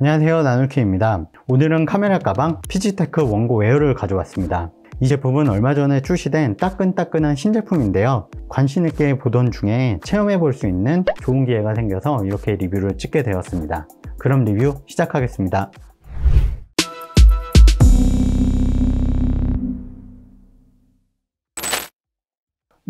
안녕하세요, 나눌키입니다. 오늘은 카메라 가방 피지테크 원고 에어를 가져왔습니다. 이 제품은 얼마 전에 출시된 따끈따끈한 신제품인데요. 관심 있게 보던 중에 체험해 볼 수 있는 좋은 기회가 생겨서 이렇게 리뷰를 찍게 되었습니다. 그럼 리뷰 시작하겠습니다.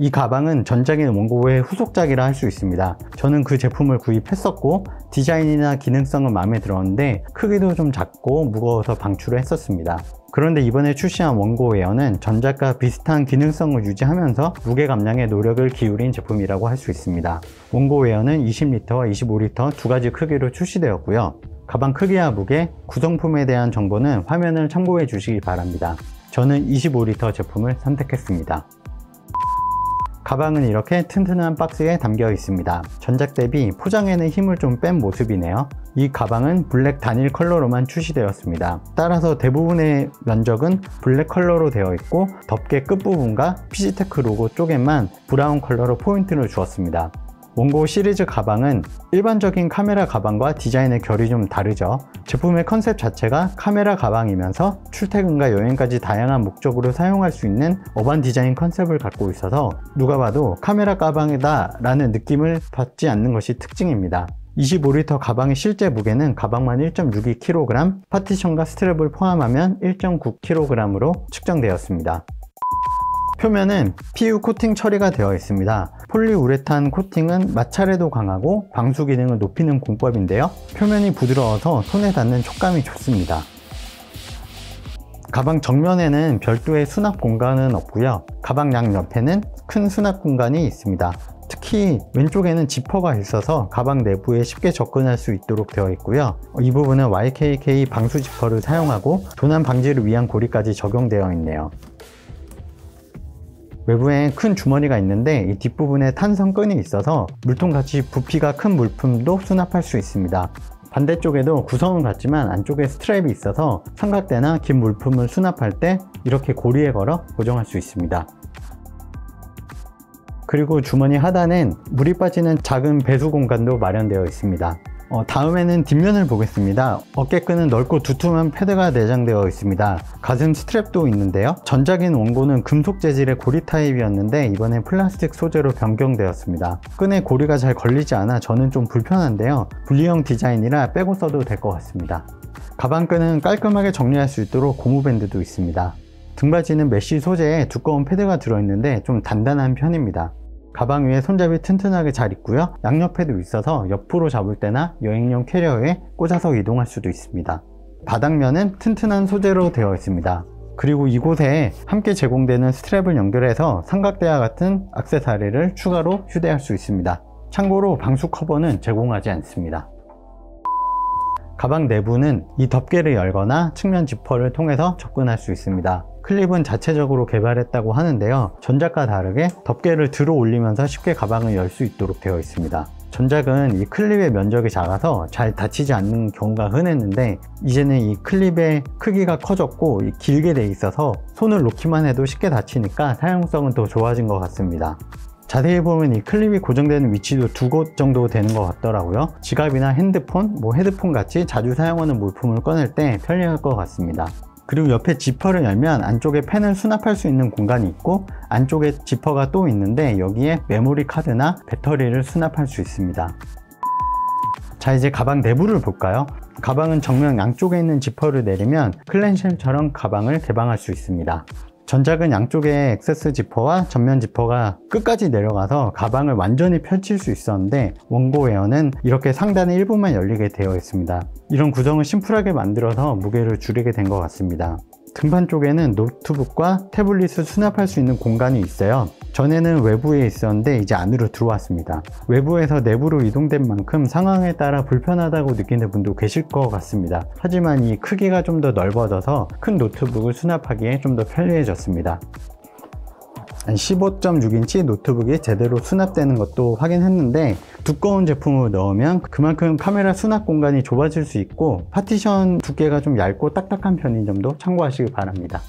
이 가방은 전작인 원고의 후속작이라 할 수 있습니다. 저는 그 제품을 구입했었고 디자인이나 기능성은 마음에 들었는데 크기도 좀 작고 무거워서 방출을 했었습니다. 그런데 이번에 출시한 원고 에어는 전작과 비슷한 기능성을 유지하면서 무게 감량에 노력을 기울인 제품이라고 할 수 있습니다. 원고 에어는 20L와 25L 두 가지 크기로 출시되었고요. 가방 크기와 무게, 구성품에 대한 정보는 화면을 참고해 주시기 바랍니다. 저는 25L 제품을 선택했습니다. 가방은 이렇게 튼튼한 박스에 담겨 있습니다. 전작 대비 포장에는 힘을 좀 뺀 모습이네요. 이 가방은 블랙 단일 컬러로만 출시되었습니다. 따라서 대부분의 면적은 블랙 컬러로 되어 있고 덮개 끝부분과 피지테크 로고 쪽에만 브라운 컬러로 포인트를 주었습니다. 원고 시리즈 가방은 일반적인 카메라 가방과 디자인의 결이 좀 다르죠. 제품의 컨셉 자체가 카메라 가방이면서 출퇴근과 여행까지 다양한 목적으로 사용할 수 있는 어반 디자인 컨셉을 갖고 있어서 누가 봐도 카메라 가방이다 라는 느낌을 받지 않는 것이 특징입니다. 25L 가방의 실제 무게는 가방만 1.62kg, 파티션과 스트랩을 포함하면 1.9kg으로 측정되었습니다. 표면은 PU 코팅 처리가 되어 있습니다. 폴리우레탄 코팅은 마찰에도 강하고 방수 기능을 높이는 공법인데요. 표면이 부드러워서 손에 닿는 촉감이 좋습니다. 가방 정면에는 별도의 수납 공간은 없고요. 가방 양옆에는 큰 수납 공간이 있습니다. 특히 왼쪽에는 지퍼가 있어서 가방 내부에 쉽게 접근할 수 있도록 되어 있고요. 이 부분은 YKK 방수 지퍼를 사용하고 도난 방지를 위한 고리까지 적용되어 있네요. 외부에 큰 주머니가 있는데 이 뒷부분에 탄성끈이 있어서 물통같이 부피가 큰 물품도 수납할 수 있습니다. 반대쪽에도 구성은 같지만 안쪽에 스트랩이 있어서 삼각대나 긴 물품을 수납할 때 이렇게 고리에 걸어 고정할 수 있습니다. 그리고 주머니 하단엔 물이 빠지는 작은 배수 공간도 마련되어 있습니다. 다음에는 뒷면을 보겠습니다. 어깨끈은 넓고 두툼한 패드가 내장되어 있습니다. 가슴 스트랩도 있는데요. 전작인 원고는 금속 재질의 고리 타입이었는데 이번엔 플라스틱 소재로 변경되었습니다. 끈에 고리가 잘 걸리지 않아 저는 좀 불편한데요. 분리형 디자인이라 빼고 써도 될 것 같습니다. 가방끈은 깔끔하게 정리할 수 있도록 고무밴드도 있습니다. 등받이는 메쉬 소재에 두꺼운 패드가 들어있는데 좀 단단한 편입니다. 가방 위에 손잡이 튼튼하게 잘 있고요. 양옆에도 있어서 옆으로 잡을 때나 여행용 캐리어에 꽂아서 이동할 수도 있습니다. 바닥면은 튼튼한 소재로 되어 있습니다. 그리고 이곳에 함께 제공되는 스트랩을 연결해서 삼각대와 같은 액세서리를 추가로 휴대할 수 있습니다. 참고로 방수 커버는 제공하지 않습니다. 가방 내부는 이 덮개를 열거나 측면 지퍼를 통해서 접근할 수 있습니다. 클립은 자체적으로 개발했다고 하는데요. 전작과 다르게 덮개를 들어 올리면서 쉽게 가방을 열 수 있도록 되어 있습니다. 전작은 이 클립의 면적이 작아서 잘 닫히지 않는 경우가 흔했는데 이제는 이 클립의 크기가 커졌고 길게 돼 있어서 손을 놓기만 해도 쉽게 닫히니까 사용성은 더 좋아진 것 같습니다. 자세히 보면 이 클립이 고정되는 위치도 두 곳 정도 되는 것 같더라고요. 지갑이나 핸드폰, 헤드폰 같이 자주 사용하는 물품을 꺼낼 때 편리할 것 같습니다. 그리고 옆에 지퍼를 열면 안쪽에 펜을 수납할 수 있는 공간이 있고 안쪽에 지퍼가 또 있는데 여기에 메모리 카드나 배터리를 수납할 수 있습니다. 자, 이제 가방 내부를 볼까요? 가방은 정면 양쪽에 있는 지퍼를 내리면 클램쉘처럼 가방을 개방할 수 있습니다. 전작은 양쪽에 액세스 지퍼와 전면 지퍼가 끝까지 내려가서 가방을 완전히 펼칠 수 있었는데 원고 에어는 이렇게 상단의 일부만 열리게 되어 있습니다. 이런 구성을 심플하게 만들어서 무게를 줄이게 된 것 같습니다. 등판 쪽에는 노트북과 태블릿을 수납할 수 있는 공간이 있어요. 전에는 외부에 있었는데 이제 안으로 들어왔습니다. 외부에서 내부로 이동된 만큼 상황에 따라 불편하다고 느끼는 분도 계실 것 같습니다. 하지만 이 크기가 좀 더 넓어져서 큰 노트북을 수납하기에 좀 더 편리해졌습니다. 15.6인치 노트북이 제대로 수납되는 것도 확인했는데 두꺼운 제품을 넣으면 그만큼 카메라 수납 공간이 좁아질 수 있고 파티션 두께가 좀 얇고 딱딱한 편인 점도 참고하시기 바랍니다.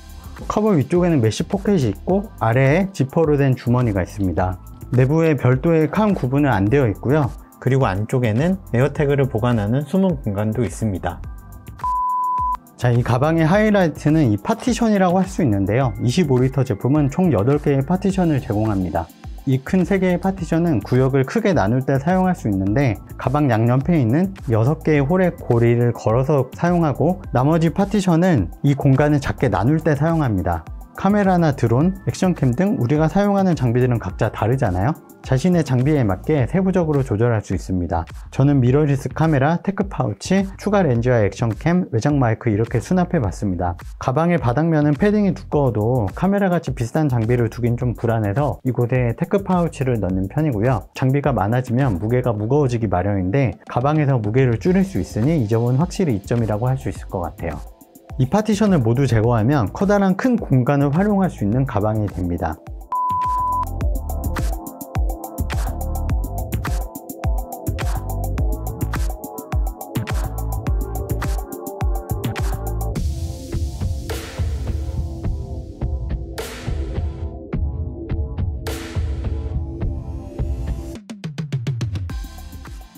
커버 위쪽에는 메쉬 포켓이 있고 아래에 지퍼로 된 주머니가 있습니다. 내부에 별도의 칸 구분은 안 되어 있고요. 그리고 안쪽에는 에어태그를 보관하는 숨은 공간도 있습니다. 자, 이 가방의 하이라이트는 이 파티션이라고 할 수 있는데요. 25리터 제품은 총 8개의 파티션을 제공합니다. 이 큰 3개의 파티션은 구역을 크게 나눌 때 사용할 수 있는데, 가방 양옆에 있는 6개의 홀에 고리를 걸어서 사용하고, 나머지 파티션은 이 공간을 작게 나눌 때 사용합니다. 카메라나 드론, 액션캠 등 우리가 사용하는 장비들은 각자 다르잖아요. 자신의 장비에 맞게 세부적으로 조절할 수 있습니다. 저는 미러리스 카메라, 테크 파우치, 추가 렌즈와 액션캠, 외장 마이크 이렇게 수납해 봤습니다. 가방의 바닥면은 패딩이 두꺼워도 카메라같이 비싼 장비를 두긴 좀 불안해서 이곳에 테크 파우치를 넣는 편이고요. 장비가 많아지면 무게가 무거워지기 마련인데, 가방에서 무게를 줄일 수 있으니 이 점은 확실히 이점이라고 할 수 있을 것 같아요. 이 파티션을 모두 제거하면 커다란 큰 공간을 활용할 수 있는 가방이 됩니다.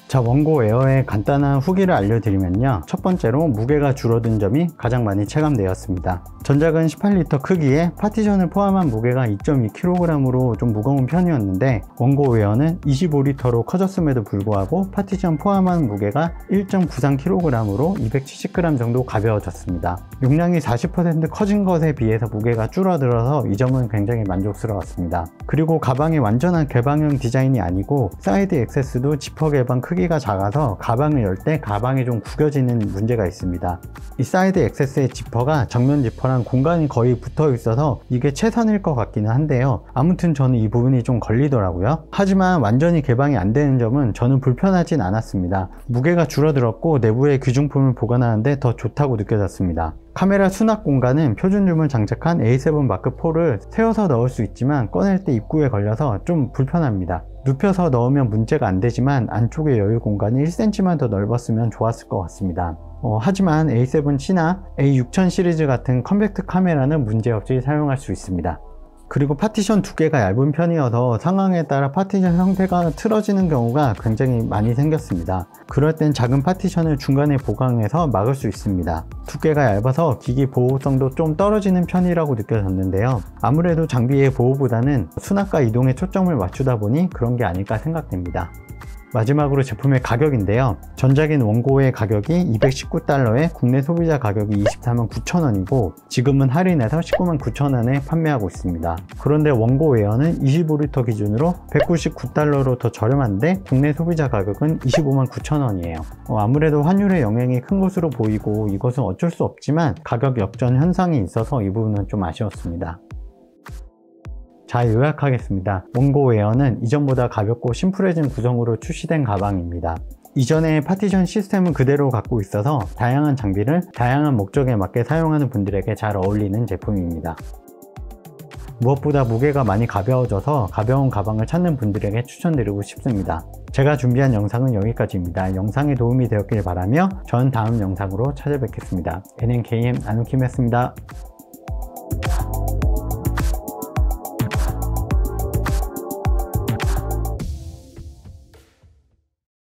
자, 원고 에어의 간단한 후기를 알려드리면요. 첫 번째로 무게가 줄어든 점이 가장 많이 체감되었습니다. 전작은 18리터 크기에 파티션을 포함한 무게가 2.2kg으로 좀 무거운 편이었는데, 원고 에어는 25리터로 커졌음에도 불구하고 파티션 포함한 무게가 1.93kg으로 270g 정도 가벼워졌습니다. 용량이 40% 커진 것에 비해서 무게가 줄어들어서 이 점은 굉장히 만족스러웠습니다. 그리고 가방이 완전한 개방형 디자인이 아니고 사이드 액세스도 지퍼 개방 크기가 작아서 가방을 열 때 가방이 좀 구겨지는 문제가 있습니다. 이 사이드 액세스의 지퍼가 정면 지퍼랑 공간이 거의 붙어 있어서 이게 최선일 것 같기는 한데요. 아무튼 저는 이 부분이 좀 걸리더라고요. 하지만 완전히 개방이 안 되는 점은 저는 불편하진 않았습니다. 무게가 줄어들었고 내부에 귀중품을 보관하는데 더 좋다고 느껴졌습니다. 카메라 수납 공간은 표준 줌을 장착한 A7 마크4를 세워서 넣을 수 있지만 꺼낼 때 입구에 걸려서 좀 불편합니다. 눕혀서 넣으면 문제가 안 되지만 안쪽의 여유 공간이 1cm만 더 넓었으면 좋았을 것 같습니다. 하지만 A7C나 A6000 시리즈 같은 컴팩트 카메라는 문제없이 사용할 수 있습니다. 그리고 파티션 두께가 얇은 편이어서 상황에 따라 파티션 형태가 틀어지는 경우가 굉장히 많이 생겼습니다. 그럴 땐 작은 파티션을 중간에 보강해서 막을 수 있습니다. 두께가 얇아서 기기 보호성도 좀 떨어지는 편이라고 느껴졌는데요. 아무래도 장비의 보호보다는 수납과 이동에 초점을 맞추다 보니 그런 게 아닐까 생각됩니다. 마지막으로 제품의 가격인데요. 전작인 원고의 가격이 $219에 국내 소비자 가격이 249,000원이고 지금은 할인해서 199,000원에 판매하고 있습니다. 그런데 원고 웨어는 25리터 기준으로 $199로 더 저렴한데 국내 소비자 가격은 259,000원이에요. 아무래도 환율의 영향이 큰 것으로 보이고 이것은 어쩔 수 없지만 가격 역전 현상이 있어서 이 부분은 좀 아쉬웠습니다. 자, 요약하겠습니다. 원고 웨어는 이전보다 가볍고 심플해진 구성으로 출시된 가방입니다. 이전의 파티션 시스템은 그대로 갖고 있어서 다양한 장비를 다양한 목적에 맞게 사용하는 분들에게 잘 어울리는 제품입니다. 무엇보다 무게가 많이 가벼워져서 가벼운 가방을 찾는 분들에게 추천드리고 싶습니다. 제가 준비한 영상은 여기까지입니다. 영상이 도움이 되었길 바라며 전 다음 영상으로 찾아뵙겠습니다. NNKM 나누킴이었습니다.